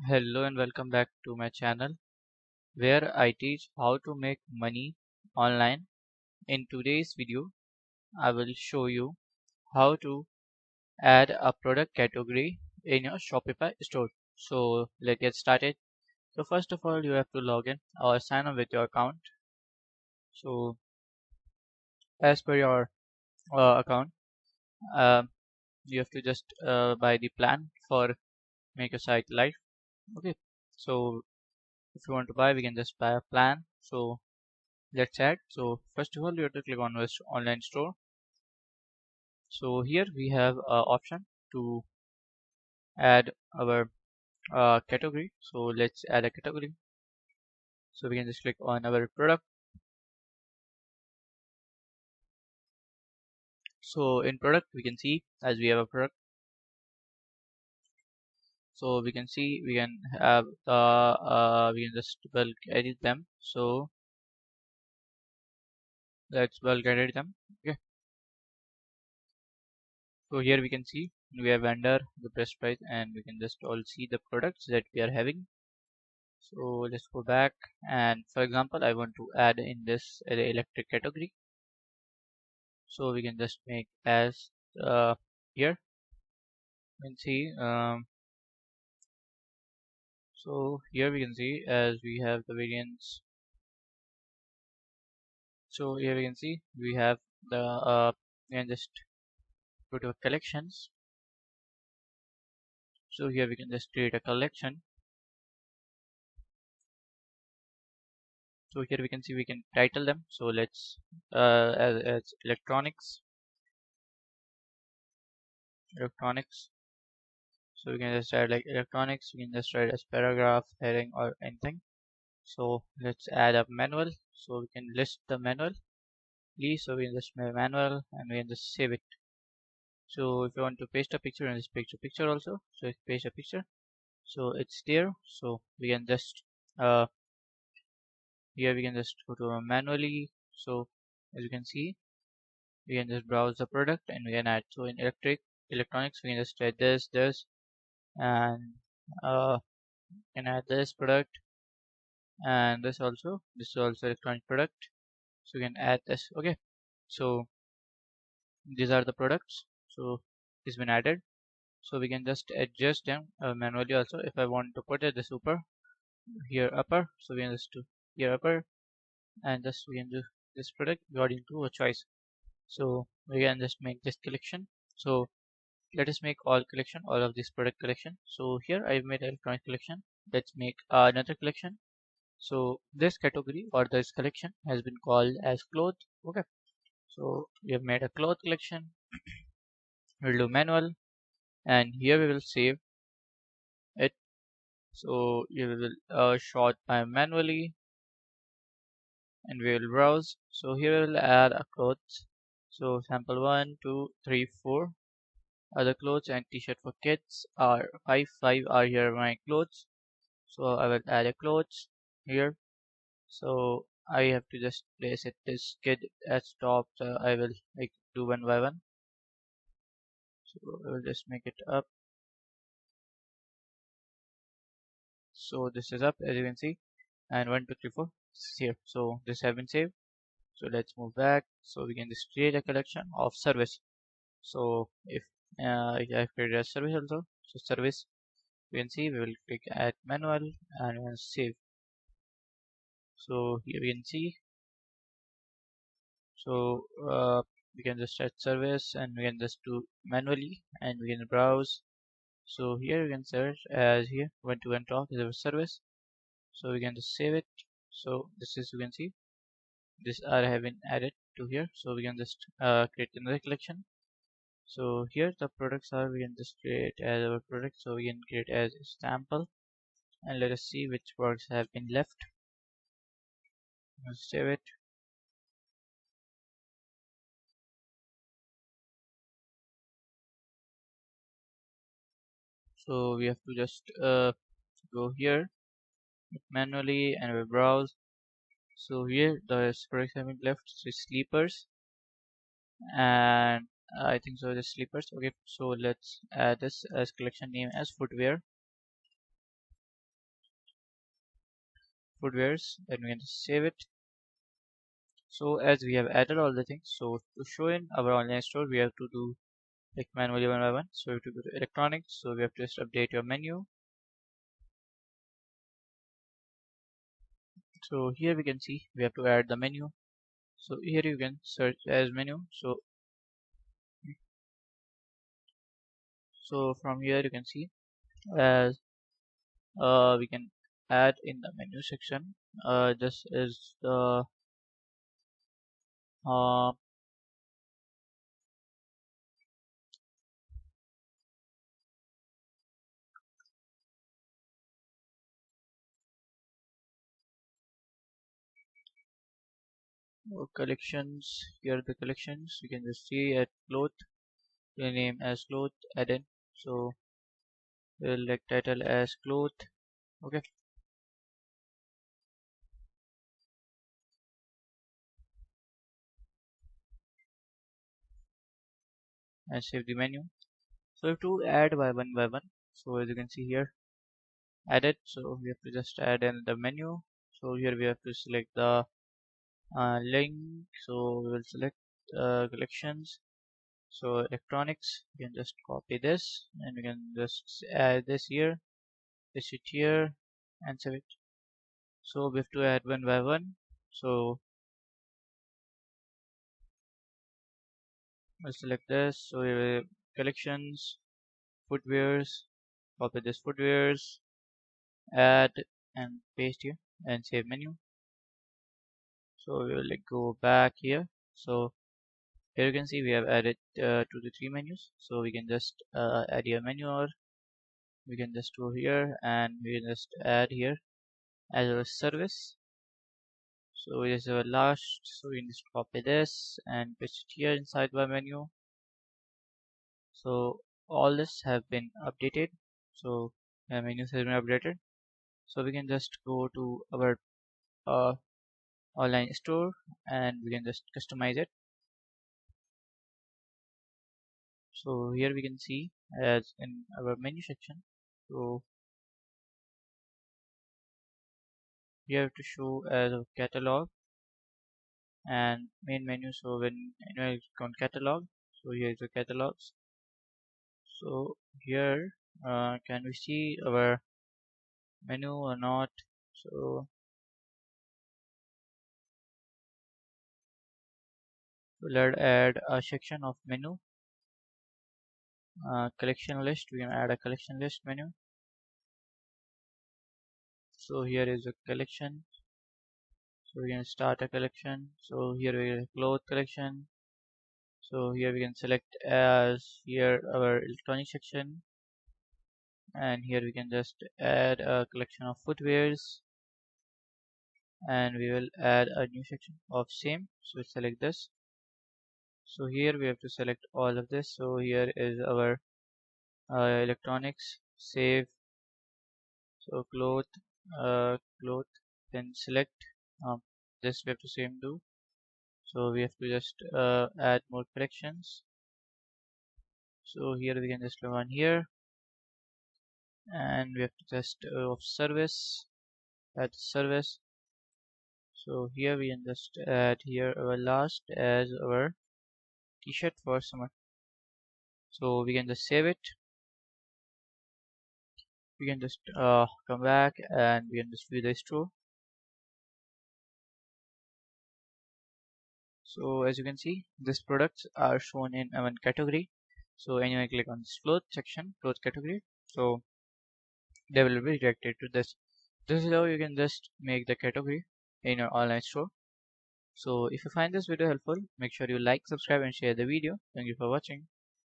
Hello and welcome back to my channel where I teach how to make money online. In today's video, I will show you how to add a product category in your Shopify store. So let's get started. So first of all, you have to log in or sign up with your account. So as per your account, um, you have to just buy the plan for make a site live. Okay. So if you want to buy, we can just buy a plan. So let's add. So first of all, you have to click on this online store. So here we have option to add our category. So let's add a category. So we can just click on our product. So in product we can see as we have a product. So we can see we can have the we can just bulk edit them. So let's bulk edit them. Okay. So here we can see we have vendor, the best price, and we can just all see the products that we are having. So let's go back, and for example I want to add in this electric category. So we can just make as here you can see so here we can see as we have the variants. So here we can see we have the we can just go to collections. So here we can just create a collection. So here we can see we can title them. So let's as electronics. So we can just add like electronics. We can just write as paragraph, heading, or anything. So let's add a manual. So we can list the manual. Please, so we can just make manual and we can just save it. So if you want to paste a picture, and just paste a picture also. So if paste a picture, so it's there. So we can just here we can just go to manually. So as you can see, we can just browse the product and we can add. So in electronics, we can just add this, and can add this product and this also. This is also electronic product. So we can add this. Okay. So these are the products. So it's been added. So we can just adjust them manually also. If I want to put it the super here upper, so we can just do here upper, and just we can do this product according to a choice. So we can just make this collection. So let us make all collection, all of this product collection. So here I've made electronic collection. Let's make another collection. So this category or this collection has been called as cloth. Okay. So we have made a cloth collection. We'll do manual, and here we will save it. So you will sort by manually, and we will browse. So here we will add a clothes. So sample 1, 2, 3, 4 other clothes, and t-shirt for kids are 5 are here my clothes. So I will add a clothes here. So I have to just place it this kid as top. So I will like do one by one. So I will just make it up. So this is up as you can see, and 1, 2, 3, 4 is here. So this have been saved. So let's move back. So we can just create a collection of service. So if I have created a service also, so service we can see we will click add manual and we can save. So here we can see. So we can just add service and we can just do manually and we can browse. So here we can search as here when to and talk is our service. So we can just save it. So this is you can see this are have been added to here. So we can just create another collection. So here the products are we can just create as our product. So we can create as a sample, and let us see which products have been left. Let's save it. So we have to just go here manually and we browse. So here the products have been left. So sleepers, and I think so the sleepers. Okay, so let's add this as collection name as footwear. footwears, then we can just save it. So as we have added all the things, so to show in our online store, we have to do like manually one by one. So we have to go to electronics. So we have to just update your menu. So here we can see we have to add the menu. So here you can search as menu. So from here you can see as we can add in the menu section. This is the uh, collections. Here are the collections. You can just see at cloth. Rename as cloth. Add in. So we'll like title as cloth. Okay. And save the menu. So we have to add by one. So as you can see here, add it. So we have to just add in the menu. So here we have to select the link. So we will select collections. So electronics, you can just copy this and we can just add this here, this it here, and save it. So we have to add one by one. So we'll select this. So we have collections, footwears, copy this footwears, add and paste here and save menu. So we will like go back here. So here you can see we have added 2 to 3 menus. So we can just add your menu, or we can just go here and we can just add here as a service. So this is our last. So we can just copy this and paste it here inside our menu. So all this have been updated. So the menus have been updated. So we can just go to our uh, online store and we can just customize it. So here we can see as in our menu section. So you have to show as a catalog and main menu. So when you click on catalog, so here is the catalogs. So here can we see our menu or not? So we'll add a section of menu, collection list. We can add a collection list menu. So here is a collection. So we can start a collection. So here we have cloth collection. So here we can select as here our electronic section, and here we can just add a collection of footwears, and we will add a new section of same. So we select this. So here we have to select all of this. So here is our electronics, save. So cloth, then select this we have to same do. So we have to just add more collections. So here we can just go on here, and we have to just of service, add service. So here we can just add here our last as our t-shirt for summer. So we can just save it. We can just come back and we can just view the store. So as you can see, these products are shown in one category. So when you click on this cloth section, cloth category, so they will be directed to this. This is how you can just make the category in your online store. So if you find this video helpful, make sure you like, subscribe and share the video. Thank you for watching.